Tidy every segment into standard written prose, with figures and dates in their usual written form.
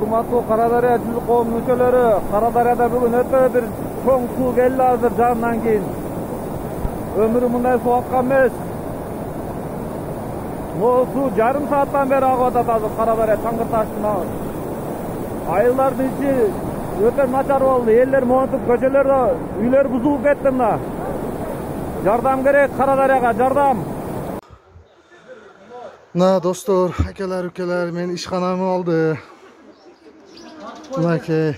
Урматтуу Карадария жүзүк коом мүчөлөрү, Карадарияда бүгүн өтө бир чоң суу келди азыр жанынан кийин. Өмүрү мындай суу аккан эмес. Могу суу жарым сааттан бери агып атат азыр Карадария Чаңгырташтын айылдардын ичи өтө начар болду. Элдер монтуп көчөлөрдө үйлөр бузулуп кетти мына. Жардам керек Карадарияга, жардам. Мына достор, акелер, укелер, мен ишканамы алды. Мынакей.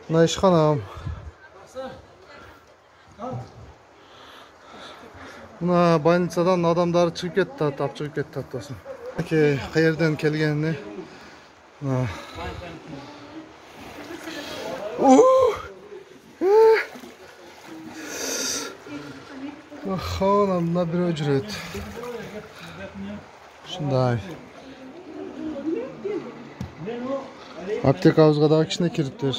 Мына ишканам. Мына больницадан адамдар чыгып кетти, ап чыгып кетти атасын. Мынакей, каерден келгенini. Мына. Мына бирөө жүрөт. Ушундай. Аптекабызга дагы кичине кириптир.